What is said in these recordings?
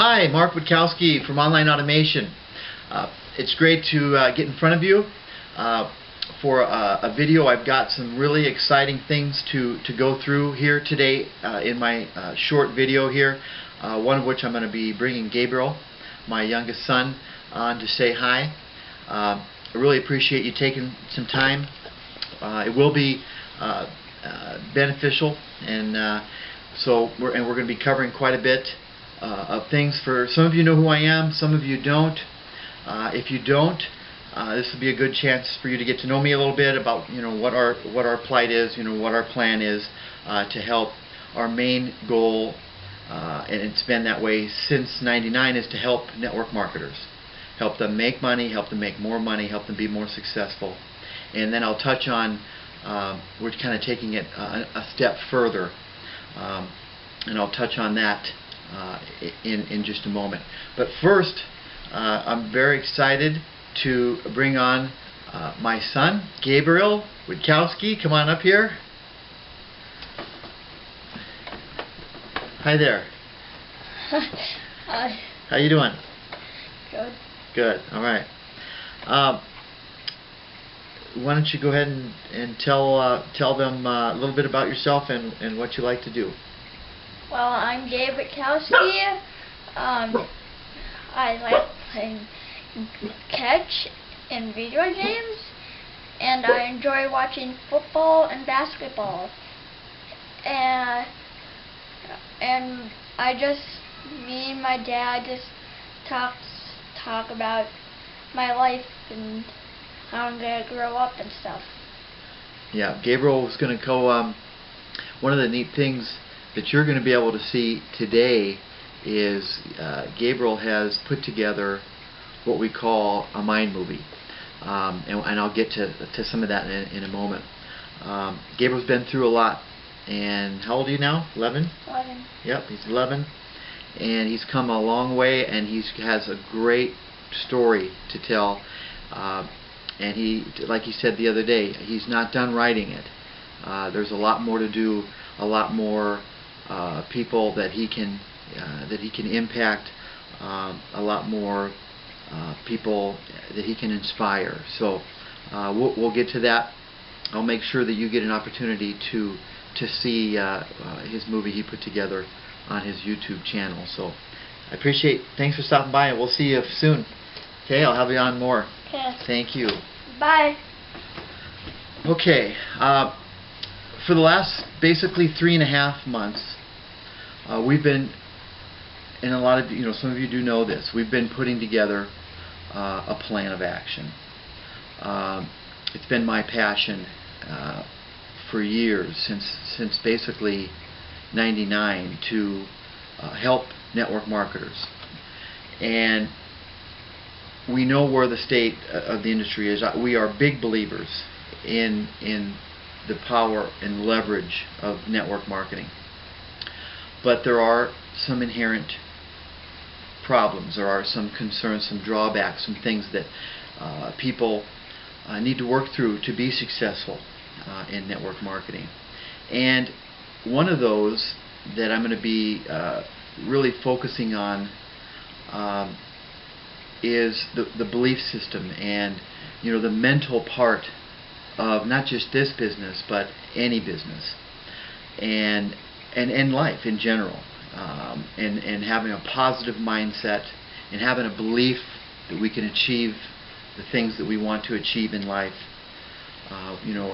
Hi, Mark Witkowski from Online Automation. It's great to get in front of you for a video. I've got some really exciting things to go through here today in my short video here, one of which I'm going to be bringing Gabriel, my youngest son, on to say hi. I really appreciate you taking some time. It will be beneficial, and so we're going to be covering quite a bit of things. For some of you know who I am, some of you don't. If you don't, this will be a good chance for you to get to know me a little bit about what our plight is, what our plan is to help. Our main goal, and it's been that way since '99, is to help network marketers, help them make money, help them make more money, help them be more successful. And then I'll touch on, we're kind of taking it a step further, and I'll touch on that in just a moment. But first, I'm very excited to bring on my son, Gabriel Witkowski. Come on up here. Hi there. Hi. How you doing? Good. Good. All right. Why don't you go ahead and tell them a little bit about yourself and what you like to do. Well, I'm Gabe Witkowski. I like playing catch in video games, and I enjoy watching football and basketball. And me and my dad just talk about my life and how I'm gonna grow up and stuff. Yeah, Gabriel was going to go. One of the neat things that you're going to be able to see today is Gabriel has put together what we call a mind movie, and I'll get to some of that in a moment. Gabriel's been through a lot, and how old are you now? 11? 11. Yep, he's 11, and he's come a long way, and he has a great story to tell. And he, like he said the other day, he's not done writing it. There's a lot more to do, a lot more people that he can impact, a lot more people that he can inspire. So we'll get to that. I'll make sure that you get an opportunity to see his movie he put together on his YouTube channel. So I appreciate. Thanks for stopping by, and we'll see you soon. Okay, I'll have you on more. Okay. Thank you. Bye. Okay. For the last basically 3.5 months, we've been, and a lot of some of you do know this, we've been putting together a plan of action. It's been my passion for years, since basically '99, to help network marketers. And we know where the state of the industry is. We are big believers in the power and leverage of network marketing. But there are some inherent problems. There are some concerns, some drawbacks, some things that people need to work through to be successful in network marketing. And one of those that I'm going to be really focusing on is the belief system, and the mental part of not just this business but any business, and life in general, and having a positive mindset and having a belief that we can achieve the things that we want to achieve in life.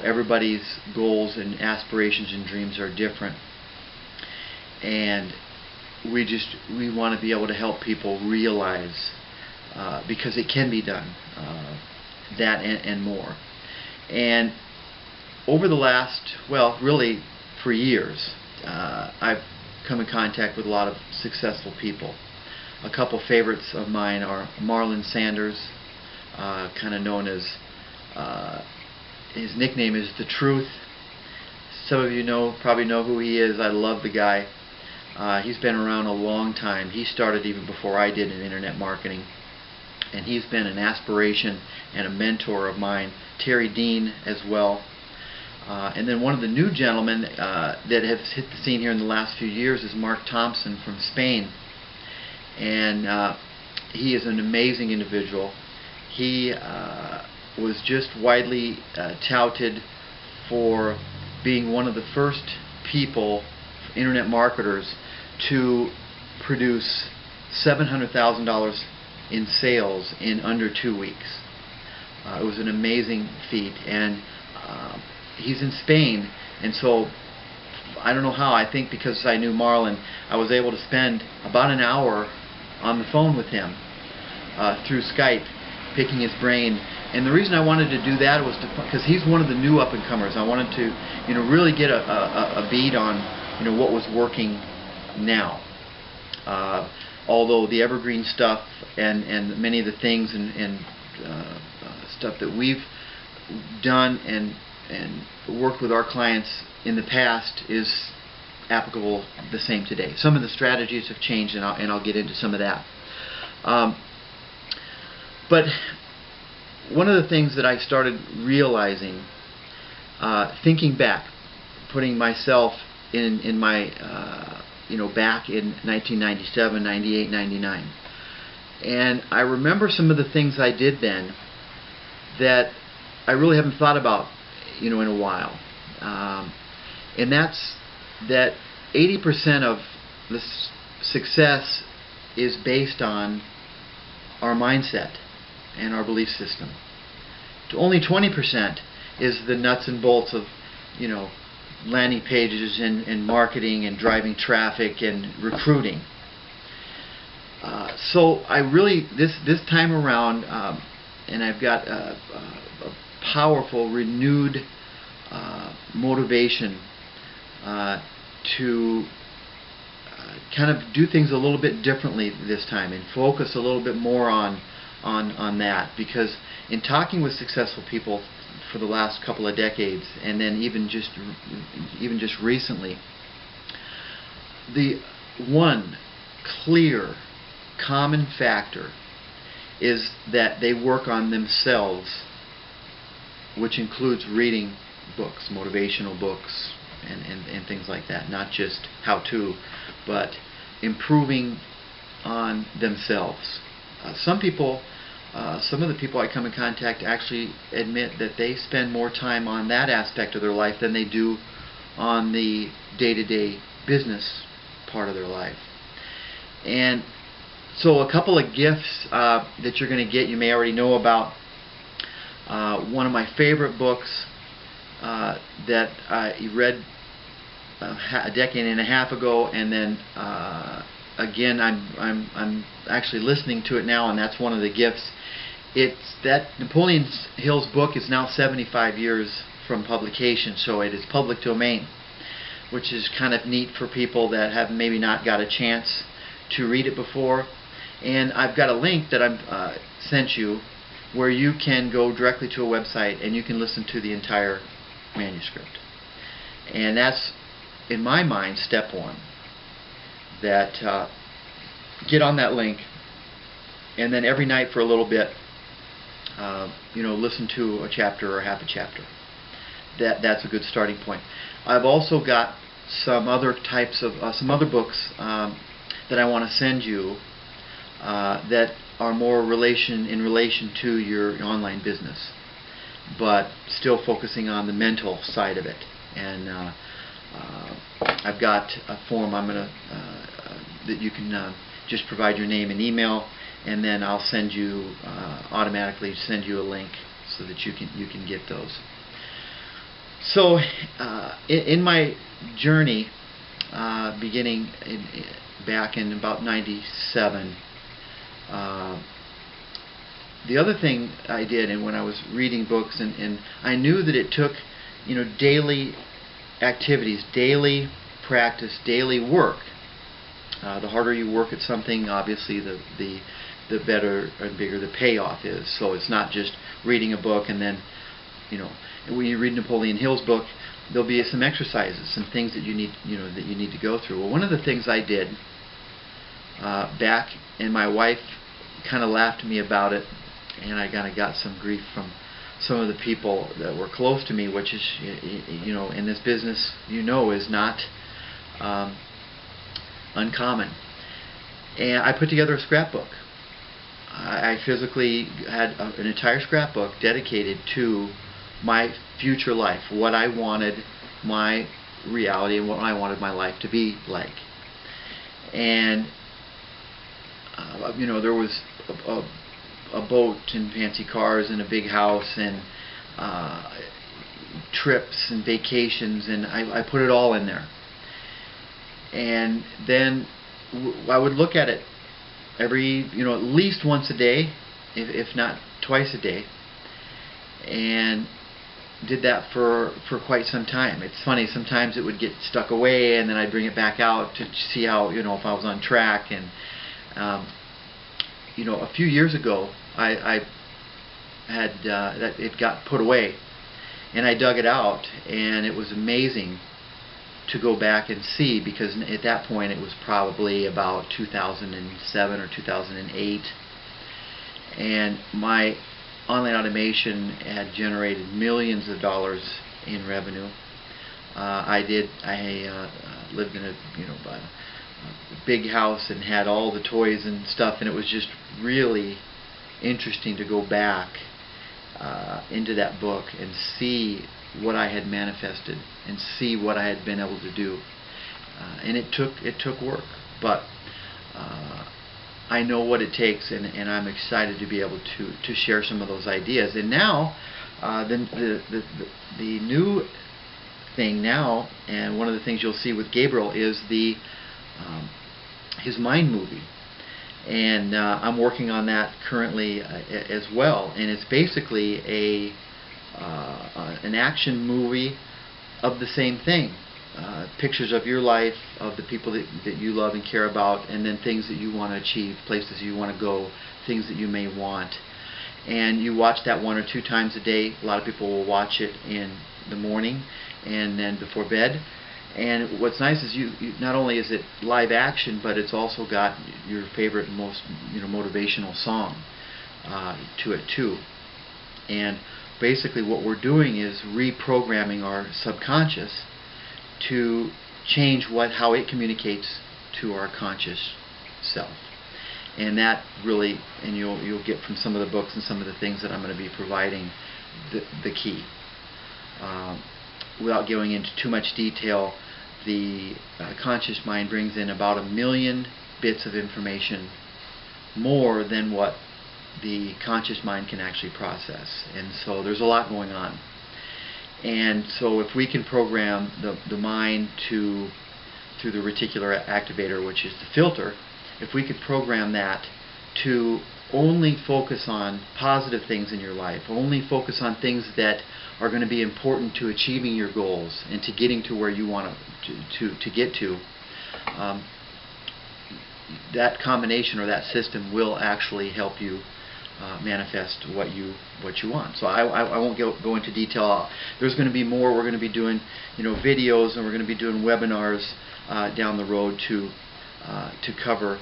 Everybody's goals and aspirations and dreams are different, and we want to be able to help people realize, because it can be done, that and more. And over the last, well, really for years, I've come in contact with a lot of successful people. A couple favorites of mine are Marlon Sanders, kind of known as, his nickname is The Truth. Some of you probably know who he is. I love the guy. He's been around a long time. He started even before I did in internet marketing, and he's been an aspiration and a mentor of mine. Terry Dean as well. And then one of the new gentlemen that has hit the scene here in the last few years is Mark Thompson from Spain. and he is an amazing individual. He was just widely touted for being one of the first people, internet marketers, to produce $700,000 in sales in under 2 weeks. It was an amazing feat, and he's in Spain, and so I don't know how. I think because I knew Marlon, I was able to spend about an hour on the phone with him through Skype, picking his brain. And the reason I wanted to do that was because he's one of the new up-and-comers. I wanted to, really get a beat on, what was working now. Although the evergreen stuff and many of the things and stuff that we've done and worked with our clients in the past is applicable the same today. Some of the strategies have changed, and I'll get into some of that. But one of the things that I started realizing, thinking back, putting myself in my back in 1997, 98, 99, and I remember some of the things I did then that I really haven't thought about in a while, and that's that 80% of the success is based on our mindset and our belief system. Only 20% is the nuts and bolts of landing pages and marketing and driving traffic and recruiting. So I really this time around, and I've got a powerful, renewed motivation to kind of do things a little bit differently this time and focus a little bit more on that, because in talking with successful people for the last couple of decades, and then even just recently, the one clear common factor is that they work on themselves, which includes reading books, motivational books, and things like that. Not just how-to, but improving on themselves. Some of the people I come in contact actually admit that they spend more time on that aspect of their life than they do on the day-to-day business part of their life. And so a couple of gifts that you're going to get, you may already know about. One of my favorite books that I read a decade and a half ago, and then again I'm actually listening to it now, and that's one of the gifts. It's that Napoleon Hill's book is now 75 years from publication, so it is public domain, which is kind of neat for people that have maybe not got a chance to read it before. And I've got a link that I've sent you where you can go directly to a website and you can listen to the entire manuscript. And that's, in my mind, step one. That get on that link, and then every night for a little bit, listen to a chapter or half a chapter. That's a good starting point. I've also got some other types of some other books that I want to send you that are more in relation to your online business, but still focusing on the mental side of it. And I've got a form I'm going to that you can just provide your name and email, and then I'll send you automatically send you a link so that you can get those. So in my journey, beginning back in about 97, the other thing I did, and when I was reading books, and I knew that it took daily activities, daily practice, daily work. The harder you work at something, obviously the better and bigger the payoff is. So it's not just reading a book and then, when you read Napoleon Hill's book, there'll be some exercises, some things that you need, that you need to go through. Well, one of the things I did back, and my wife kind of laughed at me about it, and I kind of got some grief from some of the people that were close to me, which is, in this business, is not uncommon. And I put together a scrapbook. I physically had an entire scrapbook dedicated to my future life, what I wanted my reality and what I wanted my life to be like. And there was a boat and fancy cars and a big house and trips and vacations, and I put it all in there. And then I would look at it every, at least once a day, if not twice a day, and did that for quite some time. It's funny, sometimes it would get stuck away, and then I'd bring it back out to see how, if I was on track. And a few years ago, I had that it got put away, and I dug it out, and it was amazing to go back and see, because at that point it was probably about 2007 or 2008, and my online automation had generated millions of dollars in revenue. I lived in a big house and had all the toys and stuff, and it was just really interesting to go back into that book and see what I had manifested and see what I had been able to do. And it took work, but I know what it takes, and I'm excited to be able to share some of those ideas. And now, the new thing now, and one of the things you'll see with Gabriel is his mind movie, and I'm working on that currently as well. And it's basically an action movie of the same thing. Pictures of your life, of the people that you love and care about, and then things that you want to achieve, places you want to go, things that you may want. And you watch that 1 or 2 times a day. A lot of people will watch it in the morning and then before bed. And what's nice is you not only is it live action, but it's also got your favorite, most motivational song to it too. And basically what we're doing is reprogramming our subconscious to change how it communicates to our conscious self. And that really, and you'll get from some of the books and some of the things that I'm going to be providing, the key. Without going into too much detail, the conscious mind brings in about 1 million bits of information more than what the conscious mind can actually process. And so there's a lot going on. And so if we can program the mind through the reticular activator, which is the filter, if we could program that to only focus on positive things in your life, only focus on things that are going to be important to achieving your goals and to getting to where you want to get to, that combination or that system will actually help you manifest what you want. So I won't go into detail. There's going to be more. We're going to be doing videos, and we're going to be doing webinars down the road to cover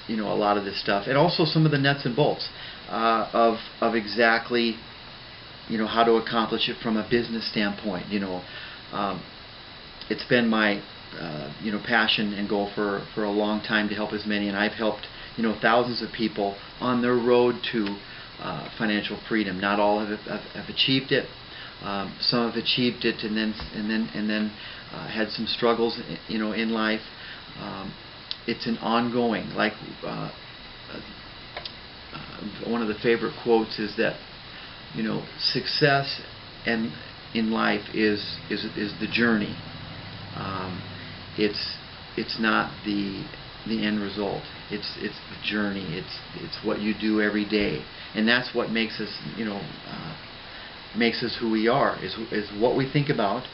a lot of this stuff, and also some of the nuts and bolts of exactly how to accomplish it from a business standpoint. It's been my passion and goal for a long time to help as many, and I've helped thousands of people on their road to financial freedom. Not all have achieved it. Some have achieved it and then had some struggles in life. It's an ongoing, like one of the favorite quotes is that success and in life is the journey. It's not the end result. It's the journey. It's what you do every day, and that's what makes us makes us who we are. Is what we think about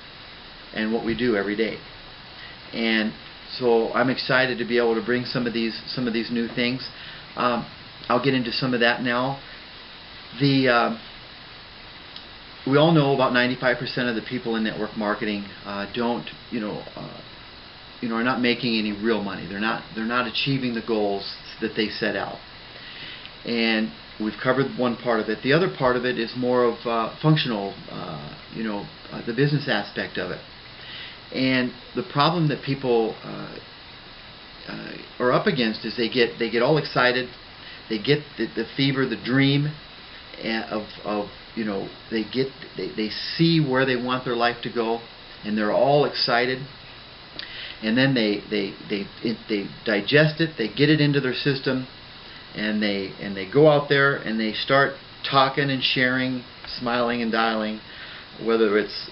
and what we do every day. And so I'm excited to be able to bring some of these new things. I'll get into some of that now. We all know about 95% of the people in network marketing don't are not making any real money. They're not achieving the goals that they set out. And we've covered one part of it. The other part of it is more of functional, the business aspect of it. And the problem that people are up against is they get all excited, they get the fever, the dream of they see where they want their life to go, and they're all excited, and then they digest it, they get it into their system, and they go out there and they start talking and sharing, smiling and dialing, whether it's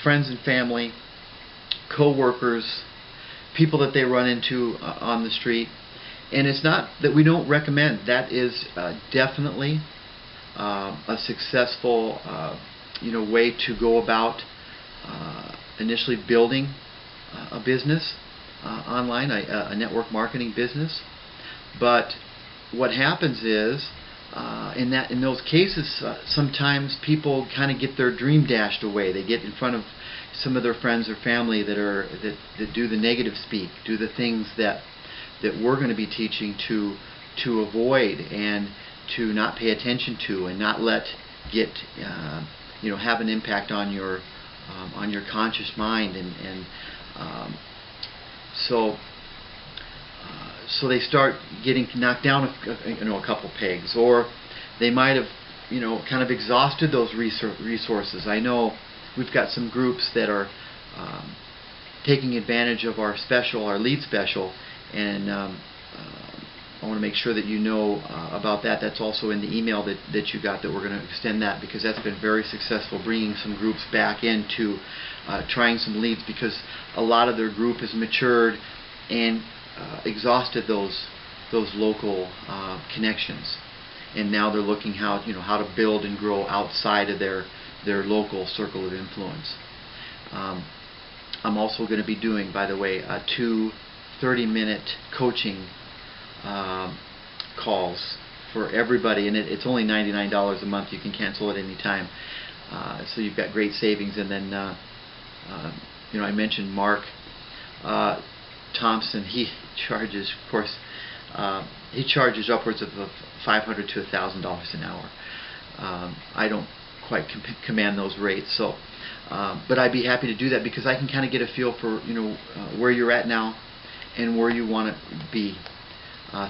friends and family, co-workers, people that they run into on the street. And it's not that we don't recommend. That is definitely a successful way to go about initially building a business online, a network marketing business. But what happens is in those cases, sometimes people kind of get their dream dashed away. They get in front of some of their friends or family that do the negative speak, do the things that we're going to be teaching to avoid and to not pay attention to, and not let get have an impact on your conscious mind, and so they start getting knocked down a couple pegs, or they might have kind of exhausted those resources. I know we've got some groups that are taking advantage of our lead special, and I want to make sure that you know about that. That's also in the email that you got, that we're going to extend that, because that's been very successful, bringing some groups back into trying some leads, because a lot of their group has matured and exhausted those local connections, and now they're looking how to build and grow outside of their local circle of influence. I'm also going to be doing, by the way, 2 30-minute coaching calls for everybody, and it's only $99 a month. You can cancel at any time, so you've got great savings. And then I mentioned Mark Thompson. He charges, of course, he charges upwards of $500 to $1,000 an hour. I don't quite command those rates, so but I'd be happy to do that, because I can kind of get a feel for where you're at now and where you want to be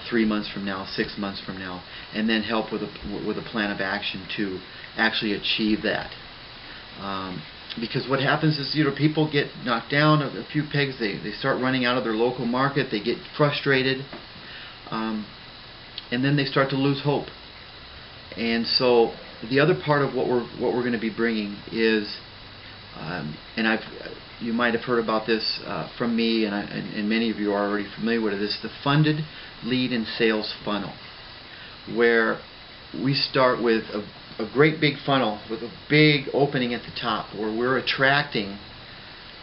3 months from now, 6 months from now, and then help with a plan of action to actually achieve that. Because what happens is, people get knocked down a few pegs, they start running out of their local market, they get frustrated, and then they start to lose hope. And so the other part of what we're going to be bringing is, and you might have heard about this from me, and many of you are already familiar with it, is the funded lead and sales funnel, where we start with a great big funnel with a big opening at the top, where we're attracting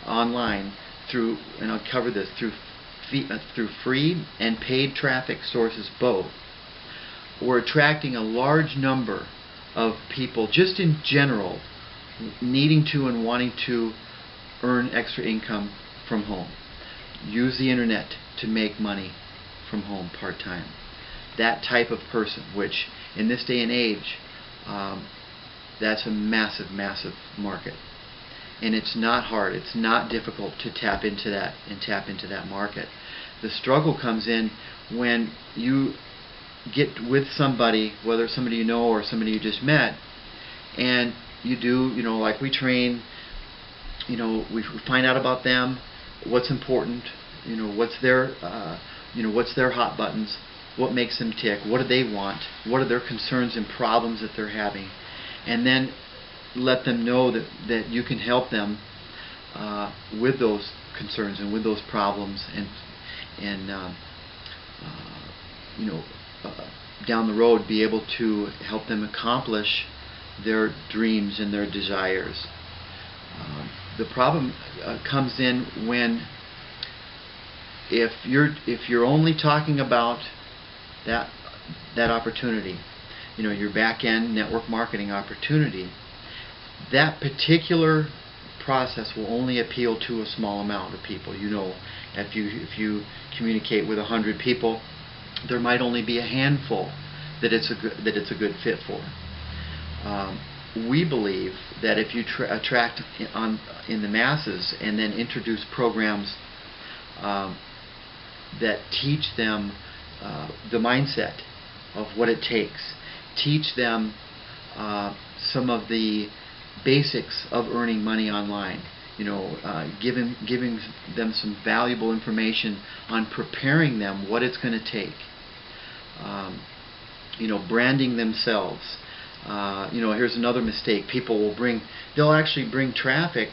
online through, and I'll cover this, through free and paid traffic sources both. We're attracting a large number of people just in general needing to and wanting to earn extra income from home, use the internet to make money from home part-time. That type of person, which in this day and age, that's a massive, massive market. And it's not hard, it's not difficult to tap into that market. The struggle comes in when you get with somebody, whether it's somebody you know or somebody you just met, and you do, like we train, we find out about them, what's important, what's their hot buttons, what makes them tick, what do they want, what are their concerns and problems that they're having, and then let them know that you can help them with those concerns and with those problems, and down the road be able to help them accomplish their dreams and their desires. The problem comes in when if you're only talking about that opportunity, your back end network marketing opportunity, that particular process will only appeal to a small amount of people. If you communicate with 100 people, there might only be a handful that it's a good fit for. We believe that if you attract in the masses and then introduce programs that teach them the mindset of what it takes. Teach them some of the basics of earning money online. Giving them some valuable information on preparing them, what it's going to take. Branding themselves. Here's another mistake. They'll actually bring traffic.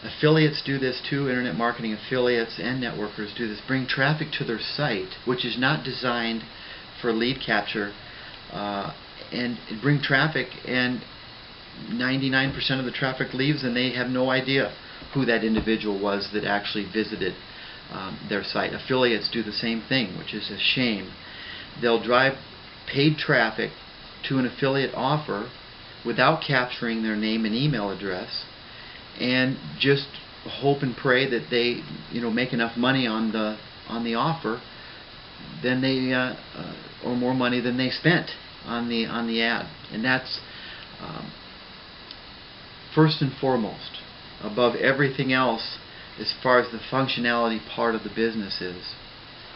Affiliates do this too. Internet marketing affiliates and networkers do this. Bring traffic to their site, which is not designed for lead capture, and bring traffic, and 99% of the traffic leaves, and they have no idea who that individual was that actually visited their site. Affiliates do the same thing, which is a shame. They'll drive paid traffic to an affiliate offer without capturing their name and email address, and just hope and pray that they make enough money on the offer, then they or more money than they spent on the ad. And that's first and foremost, above everything else, as far as the functionality part of the business is.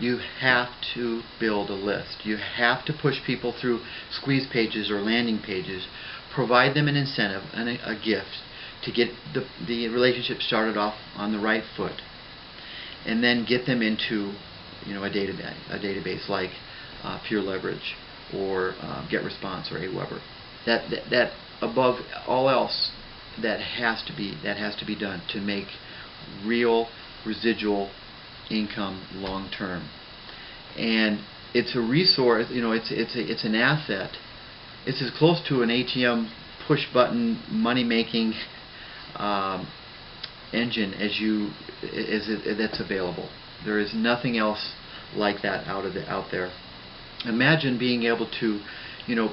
You have to build a list. You have to push people through squeeze pages or landing pages. Provide them an incentive and a gift to get the relationship started off on the right foot, and then get them into a database like Pure Leverage or GetResponse or Aweber. That above all else, that has to be done to make real residual income long term. And it's a resource. It's an asset. It's as close to an ATM push button money making engine that's available. There is nothing else like that out there. Imagine being able to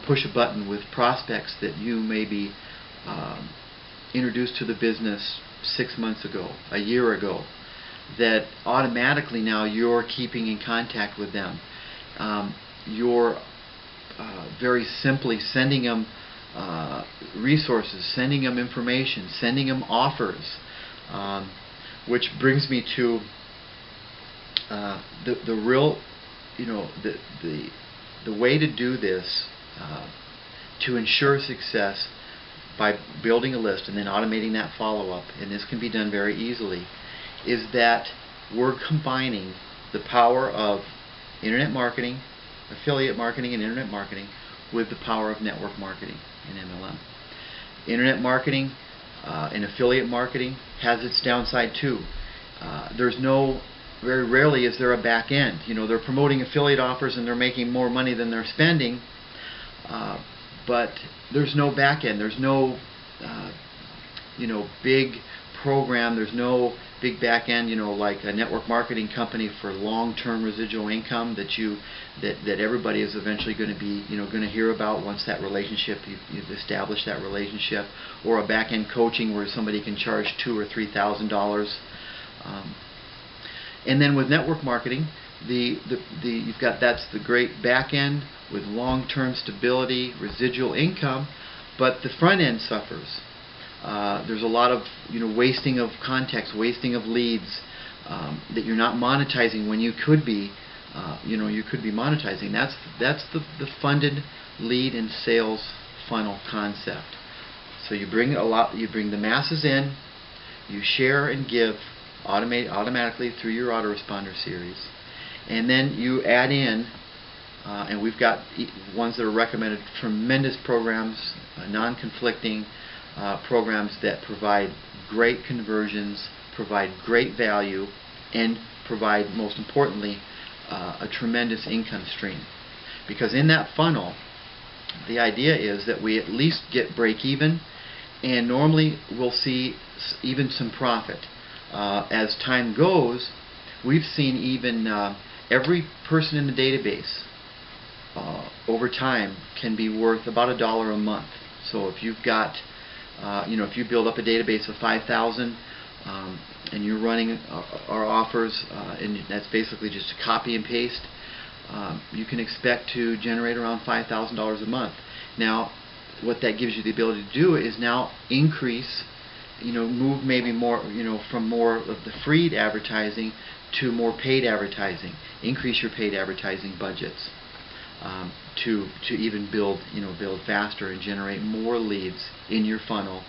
push a button with prospects that you maybe introduced to the business 6 months ago, a year ago, that automatically now you're keeping in contact with them. You're very simply sending them resources, sending them information, sending them offers, which brings me to the real, the way to do this to ensure success by building a list and then automating that follow-up, and this can be done very easily, is that we're combining the power of internet marketing, affiliate marketing and internet marketing, with the power of network marketing and MLM. Internet marketing and affiliate marketing has its downside too. Very rarely is there a back end. They're promoting affiliate offers and they're making more money than they're spending, but there's no back end. There's no big program. There's no big back end, like a network marketing company for long-term residual income that everybody is eventually going to be going to hear about once that relationship you've established that relationship, or a back end coaching where somebody can charge $2,000 or $3,000. And then with network marketing, that's the great back end with long-term stability, residual income, but the front end suffers. There's a lot of wasting of context, wasting of leads that you're not monetizing when you could be. You could be monetizing. That's the funded lead and sales funnel concept. So you bring the masses in, you share and give automatically through your autoresponder series, and then you add in, and we've got ones that are recommended, tremendous programs, non-conflicting programs that provide great conversions, provide great value, and provide, most importantly, a tremendous income stream. Because in that funnel, the idea is that we at least get break even, and normally we'll see even some profit. As time goes, we've seen even every person in the database over time can be worth about $1 a month. So if you've got if you build up a database of 5,000 and you're running our offers, and that's basically just a copy and paste, you can expect to generate around $5,000 a month. Now, what that gives you the ability to do is now increase, move maybe more, from more of the free advertising to more paid advertising. Increase your paid advertising budgets to even build faster and generate more leads in your funnel,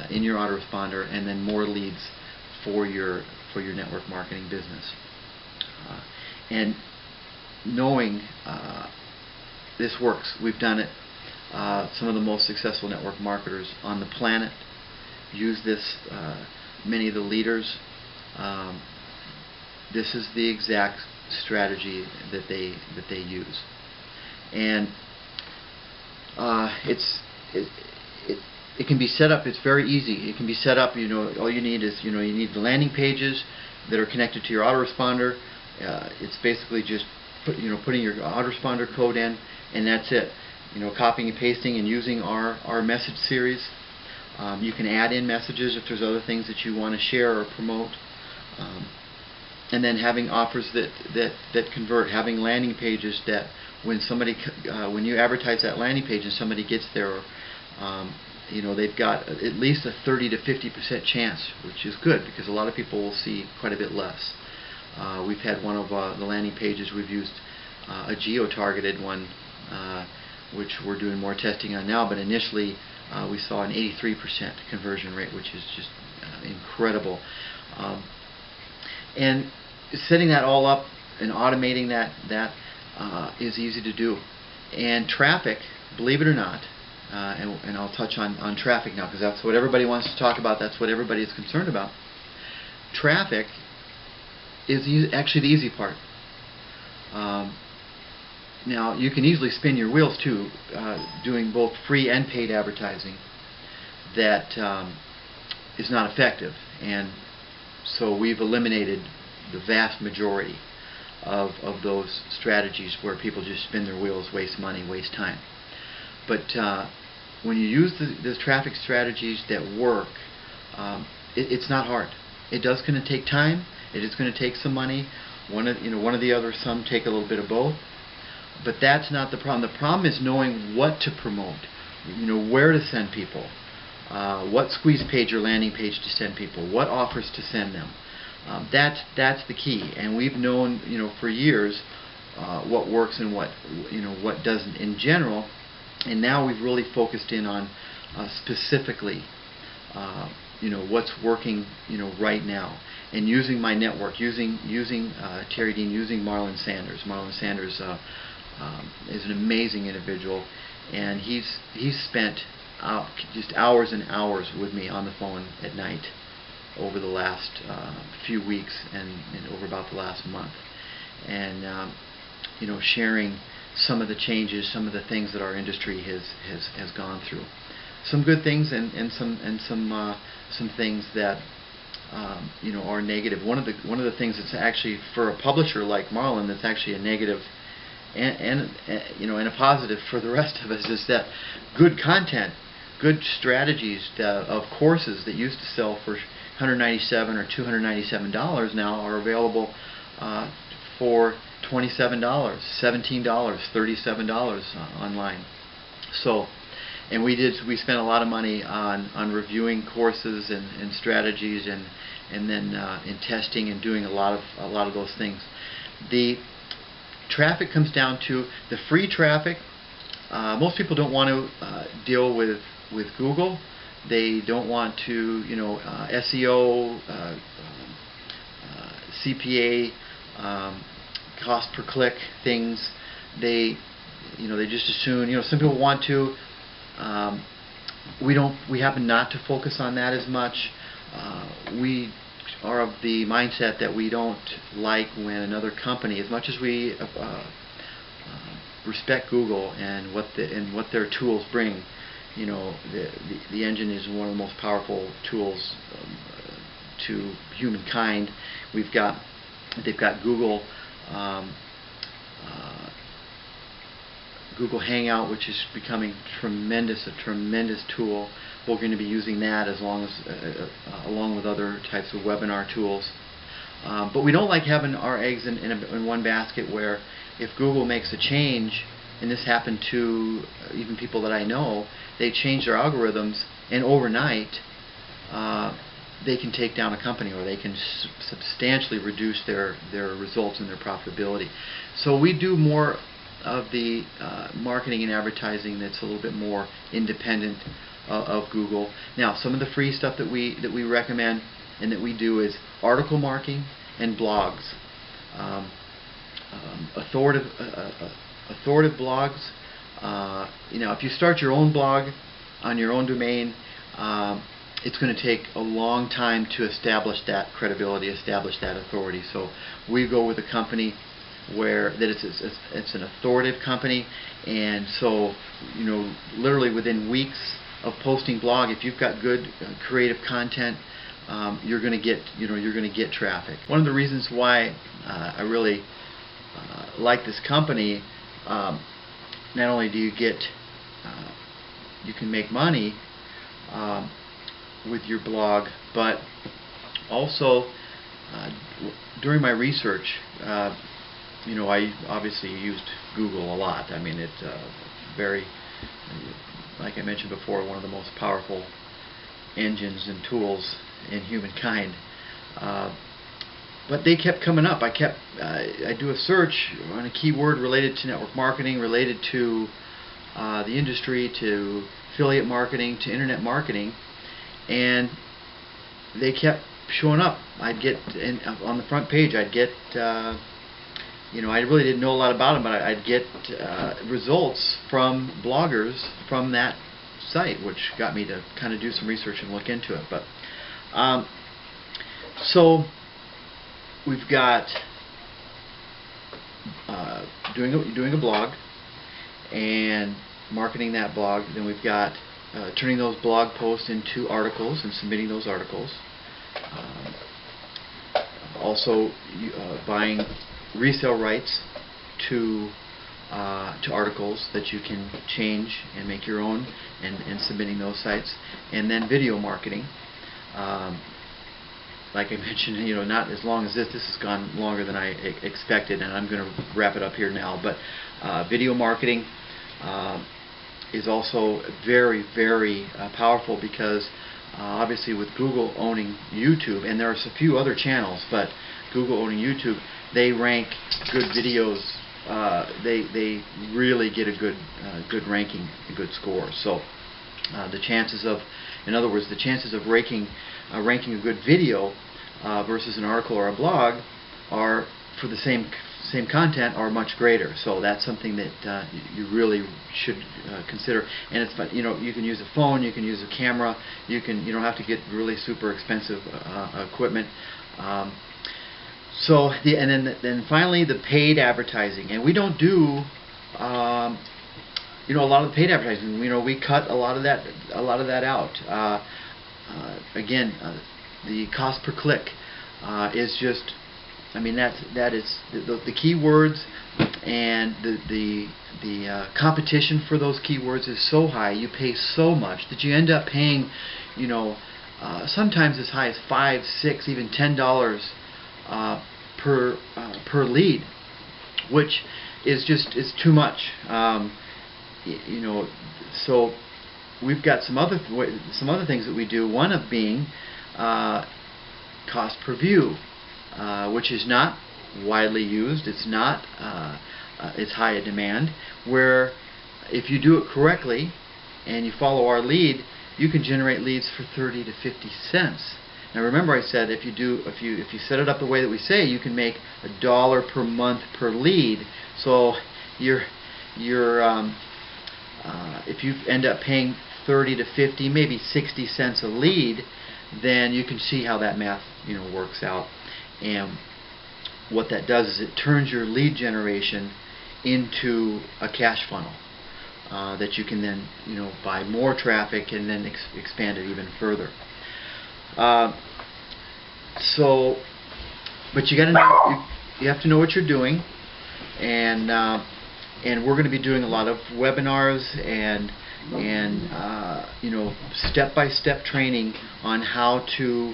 in your autoresponder, and then more leads for your network marketing business. And knowing this works, we've done it. Some of the most successful network marketers on the planet use this. Many of the leaders. This is the exact strategy that they use, and it can be set up. It's very easy. It can be set up. All you need is you need the landing pages that are connected to your autoresponder. It's basically just putting your autoresponder code in, and that's it. Copying and pasting and using our message series. You can add in messages if there's other things that you want to share or promote, and then having offers that convert. Having landing pages that when you advertise that landing page and somebody gets there, they've got at least a 30 to 50% chance, which is good because a lot of people will see quite a bit less. We've had one of the landing pages we've used a geo-targeted one, which we're doing more testing on now, but initially we saw an 83% conversion rate, which is just incredible. And setting that all up and automating that is easy to do. And traffic, believe it or not, and I'll touch on traffic now because that's what everybody wants to talk about. That's what everybody is concerned about. Traffic is actually the easy part. Now, you can easily spin your wheels too, doing both free and paid advertising that is not effective. And so we've eliminated the vast majority of those strategies where people just spin their wheels, waste money, waste time. But when you use the traffic strategies that work, it's not hard. It does going to take time. It is going to take some money. One of the other, some take a little bit of both. But that's not the problem. The problem is knowing what to promote, where to send people, what squeeze page or landing page to send people, what offers to send them. That's the key. And we've known, for years, what works and what doesn't in general. And now we've really focused in on specifically, what's working, right now. And using my network, using Terry Dean, using Marlon Sanders. Marlon Sanders is an amazing individual, and he's spent just hours and hours with me on the phone at night over the last few weeks and over about the last month, and sharing some of the changes, some of the things that our industry has gone through. Some good things and some things that are negative. One of the things that's actually for a publisher like Marlon that's actually a negative and a positive for the rest of us is that good content, good strategies of courses that used to sell for $197 or $297 now are available for $27, $17, $37 online. So, and we spent a lot of money on reviewing courses and strategies and then in testing and doing a lot of those things. The traffic comes down to the free traffic. Most people don't want to deal with Google. They don't want to, SEO, CPA, cost per click things. They just assume. Some people want to. We happen not to focus on that as much. We are of the mindset that we don't like when another company, as much as we respect Google and what their tools bring, the engine is one of the most powerful tools to humankind. They've got Google Google Hangout, which is becoming a tremendous tool. We're going to be using that along with other types of webinar tools. But we don't like having our eggs in one basket where if Google makes a change, and this happened to even people that I know, they change their algorithms and overnight they can take down a company, or they can substantially reduce their results and their profitability. So we do more of the marketing and advertising that's a little bit more independent of Google. Now, some of the free stuff that we recommend and that we do is article marking and blogs. Authoritative blogs. If you start your own blog on your own domain, it's going to take a long time to establish that credibility, establish that authority. So we go with a company where it's an authoritative company, and so literally within weeks of posting blog, if you've got good creative content, you're going to get traffic. One of the reasons why I really like this company, not only do you can make money with your blog, but also during my research, I obviously used Google a lot. I mean, it's very, like I mentioned before, one of the most powerful engines and tools in humankind. But they kept coming up. I do a search on a keyword related to network marketing, related to the industry, to affiliate marketing, to internet marketing, and they kept showing up. I'd get on the front page. I'd get, I really didn't know a lot about them, but I'd get results from bloggers from that site, which got me to kind of do some research and look into it. But so we've got doing a blog and marketing that blog. Then we've got turning those blog posts into articles and submitting those articles. Also buying resale rights to articles that you can change and make your own, and submitting those sites. And then video marketing. Like I mentioned, not as long as this has gone longer than I expected, and I'm going to wrap it up here now. But video marketing is also very, very powerful, because obviously with Google owning YouTube, and there are a few other channels, but Google owning YouTube, they rank good videos. They really get a good ranking, a good score. So the chances of, in other words, the chances of ranking a good video versus an article or a blog are, for the same content, are much greater. So that's something that you really should consider. And it's, you can use a phone, you can use a camera, you don't have to get really super expensive equipment. And then finally, the paid advertising. And we don't do a lot of the paid advertising. We cut a lot of that out. Again, the cost per click is just, that is the keywords, and the competition for those keywords is so high. You pay so much that you end up paying, sometimes as high as $5, $6, even $10 per lead, which is too much. So we've got some other things that we do. One of being cost per view, which is not widely used. It's not it's high in demand. Where if you do it correctly and you follow our lead, you can generate leads for 30 to 50 cents. Now remember, I said if you set it up the way that we say, you can make $1 per month per lead. So if you end up paying 30 to 50, maybe 60 cents a lead, then you can see how that math works out. And what that does is it turns your lead generation into a cash funnel that you can then buy more traffic and then expand it even further. But you got to know, you have to know what you're doing, and we're going to be doing a lot of webinars and step-by-step training on how to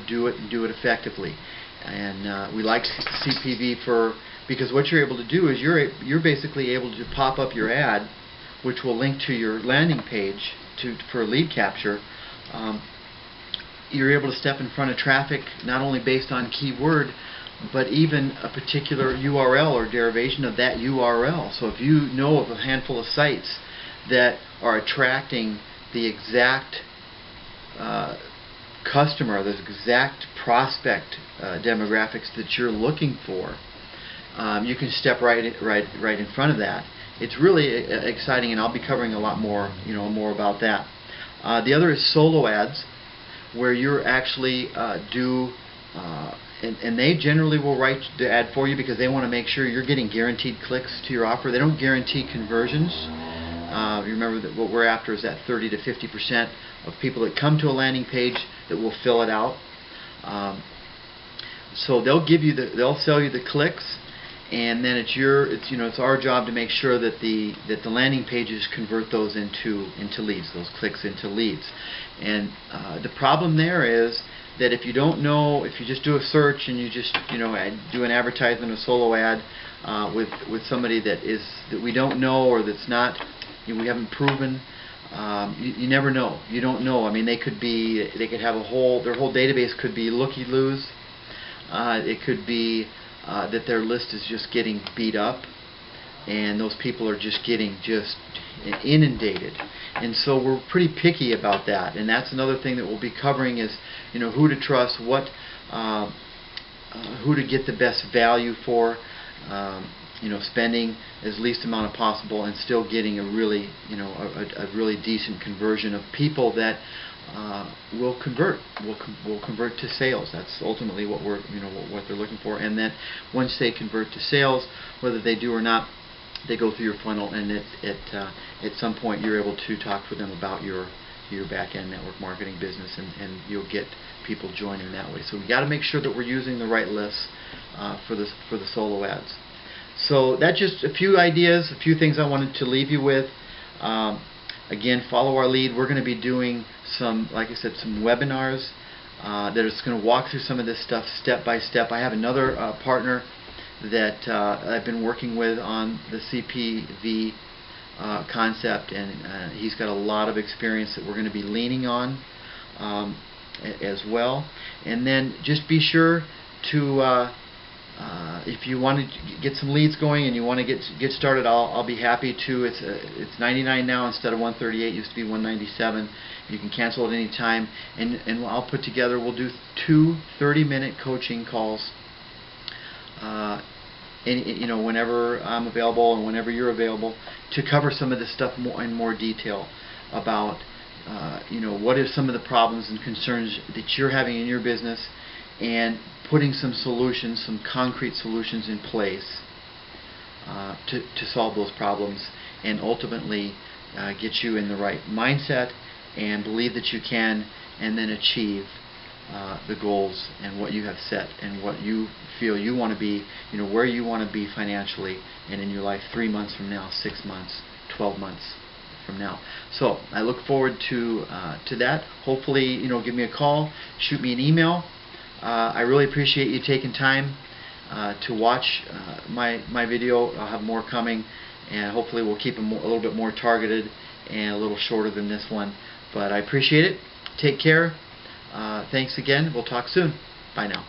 do it and do it effectively. And we like CPV because what you're able to do is you're basically able to pop up your ad, which will link to your landing page for lead capture. you're able to step in front of traffic not only based on keyword, but even a particular URL or derivation of that URL. So if you know of a handful of sites that are attracting the exact customer, the exact prospect demographics that you're looking for, you can step right in front of that. It's really exciting, and I'll be covering a lot more, more about that. The other is solo ads, where you're actually and they generally will write the ad for you because they want to make sure you're getting guaranteed clicks to your offer. They don't guarantee conversions. You remember that what we're after is that 30 to 50% of people that come to a landing page that will fill it out. So they'll sell you the clicks, and then it's our job to make sure that the landing pages convert those into leads, those clicks into leads. And the problem there is that if you don't know, if you just do a search and you just do an advertisement, a solo ad with somebody that we don't know, or that's not, we haven't proven, you never know. You don't know. I mean, they could have their whole database could be looky-loos. It could be that their list is just getting beat up, and those people are just getting inundated. And so we're pretty picky about that, and that's another thing that we'll be covering is who to trust, who to get the best value for, spending as least amount of possible and still getting a really a really decent conversion of people that will convert to sales. That's ultimately what what they're looking for. And that once they convert to sales, whether they do or not, they go through your funnel, and at some point you're able to talk with them about your back-end network marketing business, and you'll get people joining that way. So we got to make sure that we're using the right lists for the solo ads. So that's just a few ideas, a few things I wanted to leave you with. Again, follow our lead. We're going to be doing like I said, some webinars that are just going to walk through some of this stuff step by step. I have another partner that I've been working with on the CPV concept, and he's got a lot of experience that we're going to be leaning on as well. And then just be sure to if you want to get some leads going and you want to get started, I'll be happy to. It's $99 now instead of $138. It used to be $197. You can cancel at any time, and we'll do 2 30-minute coaching calls. Whenever I'm available and whenever you're available, to cover some of this stuff in more detail about what are some of the problems and concerns that you're having in your business, and putting some solutions, some concrete solutions in place to solve those problems, and ultimately get you in the right mindset and believe that you can, and then achieve the goals and what you have set and what you feel you want to be, where you want to be financially and in your life 3 months from now, 6 months, 12 months from now. So I look forward to that. Hopefully, give me a call, shoot me an email. I really appreciate you taking time to watch my video. I'll have more coming, and hopefully we'll keep them a little bit more targeted and a little shorter than this one. But I appreciate it. Take care. Thanks again. We'll talk soon. Bye now.